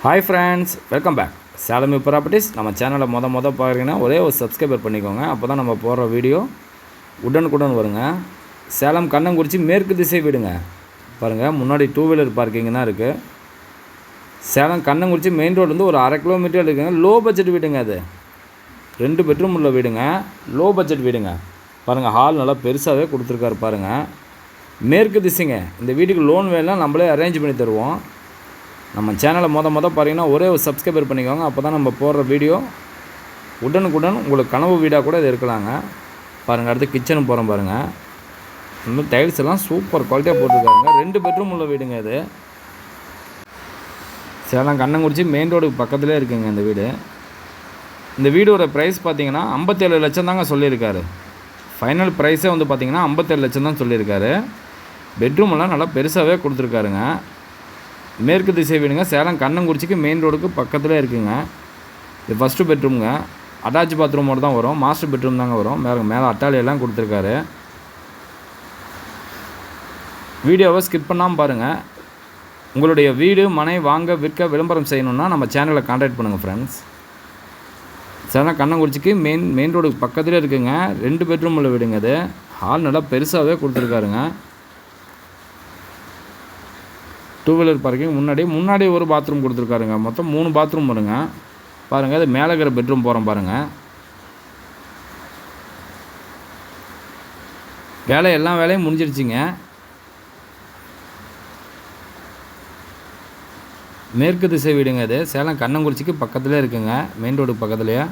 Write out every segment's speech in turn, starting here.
Hi friends, welcome back Salem properties. நம்ம சேனலை மொதல் பார்க்குறீங்கன்னா ஒரே ஒரு சப்ஸ்கிரைபர் பண்ணிக்கோங்க. அப்போ தான் நம்ம போடுற வீடியோ உடனுக்குடன் வருங்க. சேலம் கண்ணங்குறிச்சி மேற்கு திசை வீடுங்க. பாருங்கள், முன்னாடி 2 வீலர் பார்க்கிங் தான் இருக்குது. சேலம் கண்ணங்குறிச்சி மெயின் ரோட்லேருந்து ஒரு 1/2 கிலோமீட்டர் இருக்குங்க. லோ பட்ஜெட் வீடுங்க. அது 2 பெட்ரூம் உள்ள வீடுங்க. லோ பட்ஜெட் வீடுங்க. பாருங்கள், ஹால் நல்லா பெருசாகவே கொடுத்துருக்காரு பாருங்கள். மேற்கு திசைங்க. இந்த வீட்டுக்கு லோன் வேணும்னா நம்மளே அரேஞ்ச் பண்ணி தருவோம். நம்ம சேனலை மொதல் பார்த்தீங்கன்னா ஒரே ஒரு சப்ஸ்கிரைபர் பண்ணிக்கோங்க. அப்போ தான் நம்ம போடுற வீடியோ உடனுக்குடன் உங்களுக்கு கனவு வீடாக கூட இது இருக்கலாங்க. பாருங்கள், அடுத்து கிச்சனும் போகிறோம் பாருங்கள். இந்த டைல்ஸ் எல்லாம் சூப்பர் குவாலிட்டியாக போட்டிருக்காருங்க. 2 பெட்ரூம் உள்ள வீடுங்க இது. சேலம் கண்ணங்குறிச்சி மெயின் ரோடுக்கு பக்கத்துலேயே இருக்குங்க இந்த வீடு. இந்த வீடோட ப்ரைஸ் பார்த்தீங்கன்னா 57 லட்சம் தாங்க சொல்லியிருக்காரு. ஃபைனல் ப்ரைஸே வந்து பார்த்திங்கன்னா 57 லட்சம் தான் சொல்லியிருக்காரு. பெட்ரூமெல்லாம் நல்லா பெருசாகவே கொடுத்துருக்காருங்க. மேற்கு திசை வீடுங்க. சேலம் கண்ணங்குறிச்சிக்கு மெயின் ரோடுக்கு பக்கத்தில் இருக்குங்க. இது ஃபஸ்ட்டு பெட்ரூம்ங்க. அட்டாச் பாத்ரூமோடு தான் வரும். மாஸ்டர் பெட்ரூம் தாங்க வரும். மேலே அட்டாலியெல்லாம் கொடுத்துருக்காரு. வீடியோவை ஸ்கிப் பண்ணாமல் பாருங்கள். உங்களுடைய வீடு மனை வாங்க விற்க விளம்பரம் செய்யணுன்னா நம்ம சேனலை கான்டாக்ட் பண்ணுங்கள் ஃப்ரெண்ட்ஸ். சேலம் கண்ணங்குறிச்சிக்கு மெயின் ரோடுக்கு பக்கத்துலேயே இருக்குங்க. 2 பெட்ரூம் உள்ள வீடுங்க. அது ஹால் நல்லா பெருசாகவே கொடுத்துருக்காருங்க. 2 வீலர் பார்க்கிங் முன்னாடி ஒரு பாத்ரூம் கொடுத்துருக்காருங்க. மொத்தம் 3 பாத்ரூம் வருங்க. பாருங்கள், அது மேலே இருக்கிற பெட்ரூம் போகிறோம் பாருங்கள். எல்லா வேலையும் முடிஞ்சிருச்சுங்க. மேற்கு திசை வீடுங்க. அது சேலம் கண்ணங்குறிச்சிக்கு பக்கத்துலேயே இருக்குங்க. மெயின் ரோடுக்கு பக்கத்துலேயே.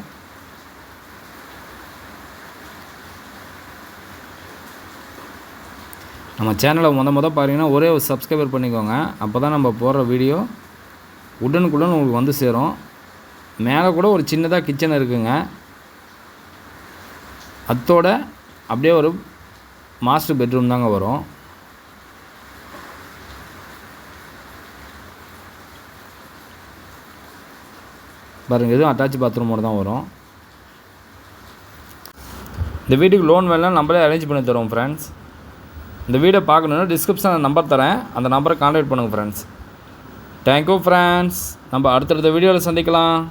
நம்ம சேனலை மொதல் பாருங்கன்னா ஒரே ஒரு சப்ஸ்கிரைபர் பண்ணிக்கோங்க. அப்போ தான் நம்ம போடுற வீடியோ உடனுக்குடன் உங்களுக்கு வந்து சேரும். மேலே கூட ஒரு சின்னதாக கிச்சன் இருக்குங்க. அத்தோட அப்படியே ஒரு மாஸ்டர் பெட்ரூம் தாங்க வரும். பாருங்கள், எதுவும் அட்டாச் பாத்ரூமோடு தான் வரும். இந்த வீட்டுக்கு லோன் வேணாலும் நம்மளே அரேஞ்ச் பண்ணி தரோம் ஃப்ரெண்ட்ஸ். இந்த வீடியோ பார்க்கணுன்னா டிஸ்கிரிப்ஷனில் நம்பர் தரேன். அந்த நம்பரை கான்டாக்ட் பண்ணுங்கள் ஃப்ரெண்ட்ஸ். Thank you friends. நம்ம அடுத்தடுத்த வீடியோவில் சந்திக்கலாம்.